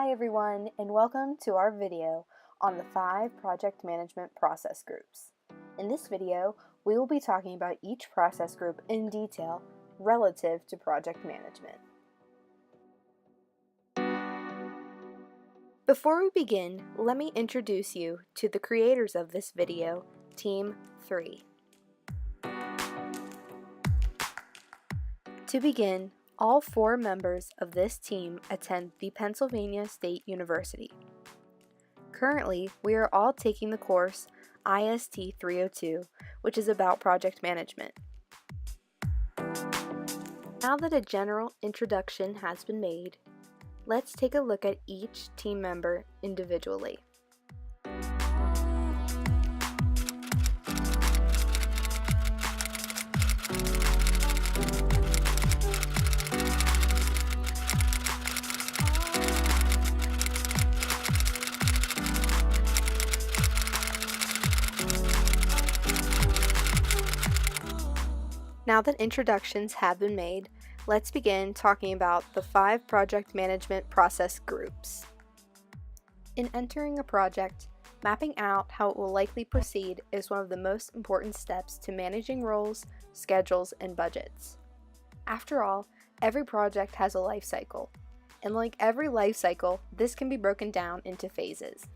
Hi everyone, and welcome to our video on the 5 project management process groups. In this video, we will be talking about each process group in detail relative to project management. Before we begin, let me introduce you to the creators of this video, Team 3. To begin, all 4 members of this team attend the Pennsylvania State University. Currently, we are all taking the course IST 302, which is about project management. Now that a general introduction has been made, let's take a look at each team member individually. Now that introductions have been made, let's begin talking about the 5 project management process groups. In entering a project, mapping out how it will likely proceed is one of the most important steps to managing roles, schedules, and budgets. After all, every project has a life cycle, and like every life cycle, this can be broken down into phases.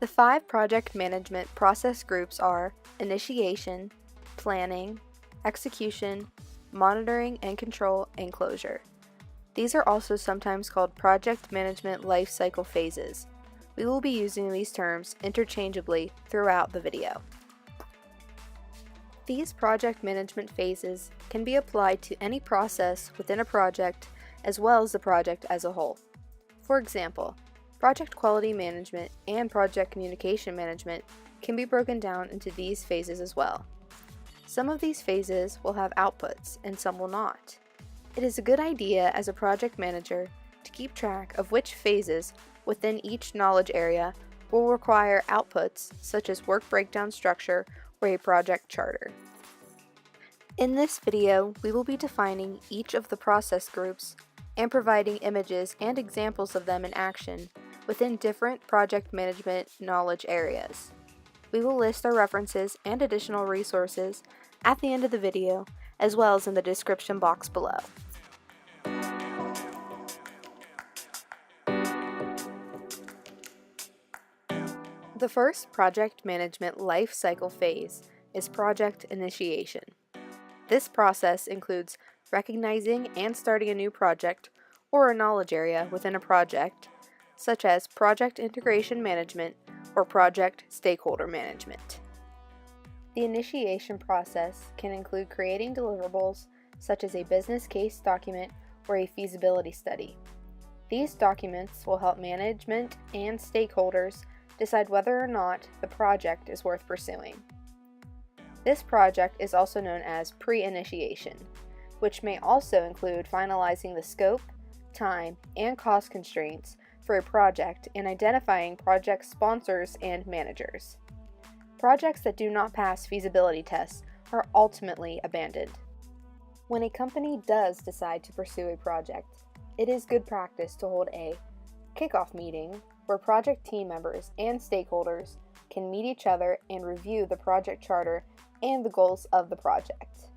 The 5 project management process groups are initiation, planning, execution, monitoring and control, and closure. These are also sometimes called project management life cycle phases. We will be using these terms interchangeably throughout the video. These project management phases can be applied to any process within a project as well as the project as a whole. For example, project quality management and project communication management can be broken down into these phases as well. Some of these phases will have outputs and some will not. It is a good idea as a project manager to keep track of which phases within each knowledge area will require outputs such as work breakdown structure or a project charter. In this video, we will be defining each of the process groups and providing images and examples of them in action within different project management knowledge areas. We will list our references and additional resources at the end of the video, as well as in the description box below. The first project management life cycle phase is project initiation. This process includes recognizing and starting a new project or a knowledge area within a project, such as project integration management or project stakeholder management. The initiation process can include creating deliverables such as a business case document or a feasibility study. These documents will help management and stakeholders decide whether or not the project is worth pursuing. This project is also known as pre-initiation, which may also include finalizing the scope, time, and cost constraints for a project and identifying project sponsors and managers. Projects that do not pass feasibility tests are ultimately abandoned. When a company does decide to pursue a project, it is good practice to hold a kickoff meeting where project team members and stakeholders can meet each other and review the project charter and the goals of the project.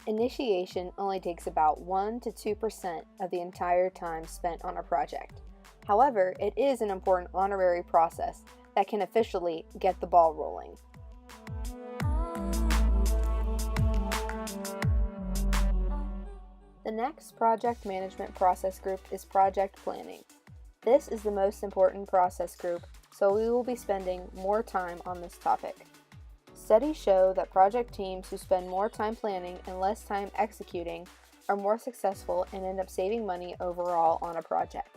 Initiation only takes about 1 to 2% of the entire time spent on a project. However, it is an important honorary process that can officially get the ball rolling. The next project management process group is project planning. This is the most important process group, so we will be spending more time on this topic. Studies show that project teams who spend more time planning and less time executing are more successful and end up saving money overall on a project.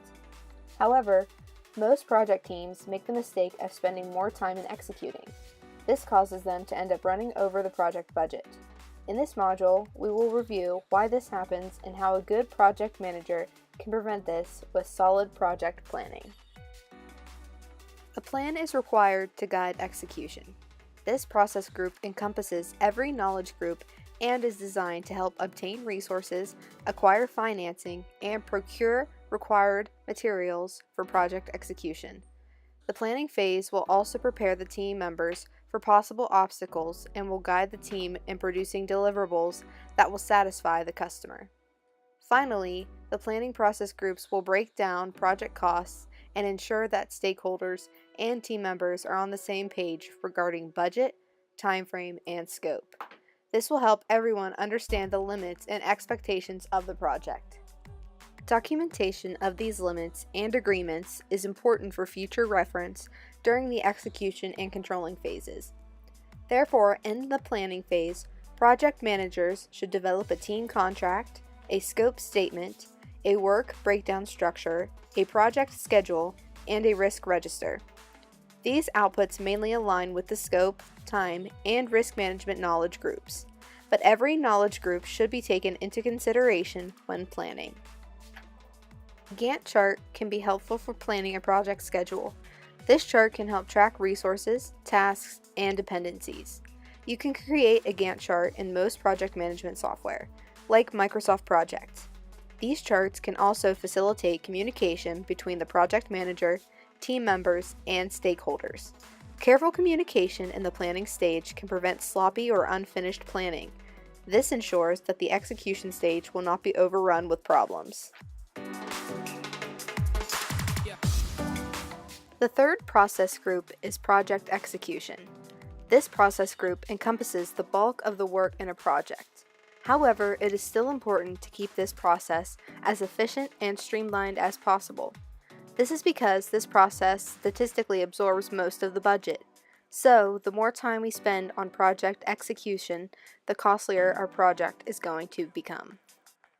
However, most project teams make the mistake of spending more time in executing. This causes them to end up running over the project budget. In this module, we will review why this happens and how a good project manager can prevent this with solid project planning. A plan is required to guide execution. This process group encompasses every knowledge group and is designed to help obtain resources, acquire financing, and procure required materials for project execution. The planning phase will also prepare the team members for possible obstacles and will guide the team in producing deliverables that will satisfy the customer. Finally, the planning process groups will break down project costs and ensure that stakeholders and team members are on the same page regarding budget, timeframe, and scope. This will help everyone understand the limits and expectations of the project. Documentation of these limits and agreements is important for future reference during the execution and controlling phases. Therefore, in the planning phase, project managers should develop a team contract, a scope statement, a work breakdown structure, a project schedule, and a risk register. These outputs mainly align with the scope, time, and risk management knowledge groups, but every knowledge group should be taken into consideration when planning. A Gantt chart can be helpful for planning a project schedule. This chart can help track resources, tasks, and dependencies. You can create a Gantt chart in most project management software, like Microsoft Project. These charts can also facilitate communication between the project manager, team members, and stakeholders. Careful communication in the planning stage can prevent sloppy or unfinished planning. This ensures that the execution stage will not be overrun with problems. The third process group is project execution. This process group encompasses the bulk of the work in a project. However, it is still important to keep this process as efficient and streamlined as possible. This is because this process statistically absorbs most of the budget. So, the more time we spend on project execution, the costlier our project is going to become.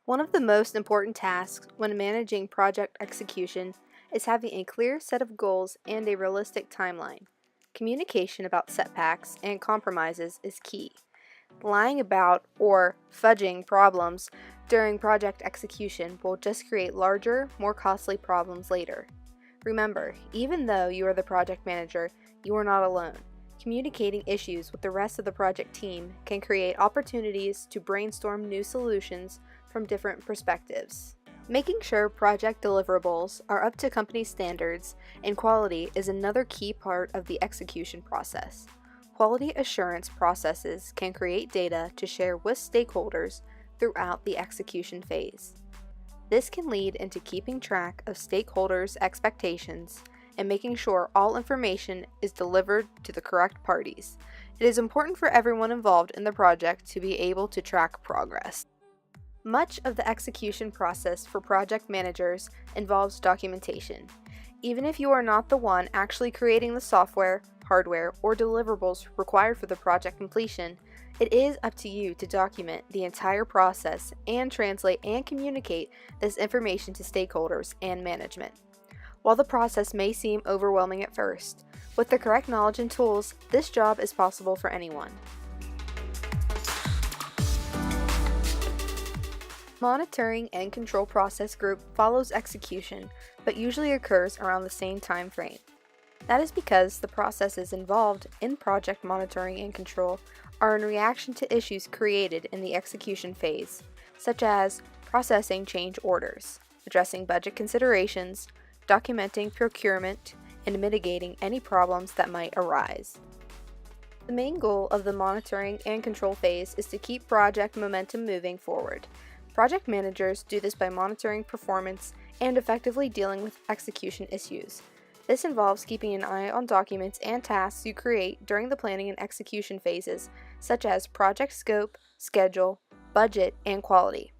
One of the most important tasks when managing project execution is having a clear set of goals and a realistic timeline. Communication about setbacks and compromises is key. Lying about or fudging problems during project execution will just create larger, more costly problems later. Remember, even though you are the project manager, you are not alone. Communicating issues with the rest of the project team can create opportunities to brainstorm new solutions from different perspectives. Making sure project deliverables are up to company standards and quality is another key part of the execution process. Quality assurance processes can create data to share with stakeholders throughout the execution phase. This can lead into keeping track of stakeholders' expectations and making sure all information is delivered to the correct parties. It is important for everyone involved in the project to be able to track progress. Much of the execution process for project managers involves documentation. Even if you are not the one actually creating the software, hardware, or deliverables required for the project completion, it is up to you to document the entire process and translate and communicate this information to stakeholders and management. While the process may seem overwhelming at first, with the correct knowledge and tools, this job is possible for anyone. Monitoring and control process group follows execution, but usually occurs around the same time frame. That is because the processes involved in project monitoring and control are in reaction to issues created in the execution phase, such as processing change orders, addressing budget considerations, documenting procurement, and mitigating any problems that might arise. The main goal of the monitoring and control phase is to keep project momentum moving forward. Project managers do this by monitoring performance and effectively dealing with execution issues. This involves keeping an eye on documents and tasks you create during the planning and execution phases, such as project scope, schedule, budget, and quality.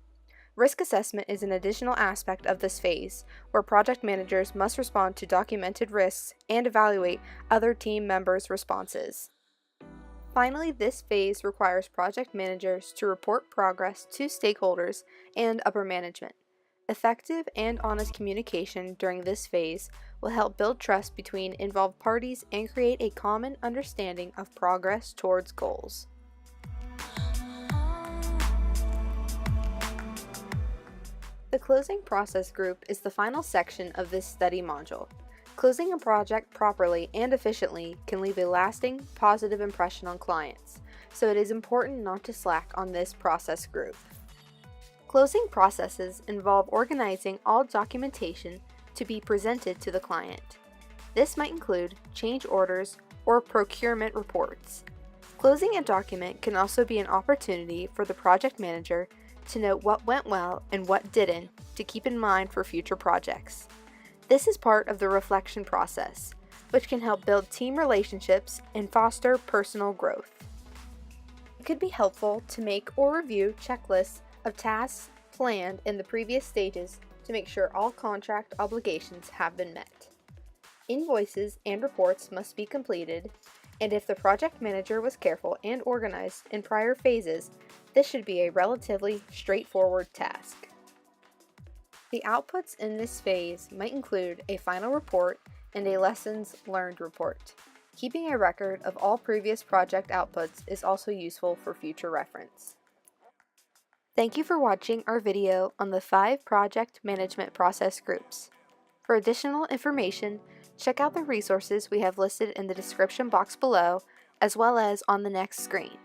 Risk assessment is an additional aspect of this phase, where project managers must respond to documented risks and evaluate other team members' responses. Finally, this phase requires project managers to report progress to stakeholders and upper management. Effective and honest communication during this phase will help build trust between involved parties and create a common understanding of progress towards goals. The closing process group is the final section of this study module. Closing a project properly and efficiently can leave a lasting, positive impression on clients, so it is important not to slack on this process group. Closing processes involve organizing all documentation to be presented to the client. This might include change orders or procurement reports. Closing a document can also be an opportunity for the project manager to note what went well and what didn't to keep in mind for future projects. This is part of the reflection process, which can help build team relationships and foster personal growth. It could be helpful to make or review checklists of tasks planned in the previous stages to make sure all contract obligations have been met. Invoices and reports must be completed, and if the project manager was careful and organized in prior phases, this should be a relatively straightforward task. The outputs in this phase might include a final report and a lessons learned report. Keeping a record of all previous project outputs is also useful for future reference. Thank you for watching our video on the 5 project management process groups. For additional information, check out the resources we have listed in the description box below, as well as on the next screen.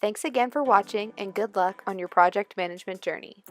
Thanks again for watching, and good luck on your project management journey.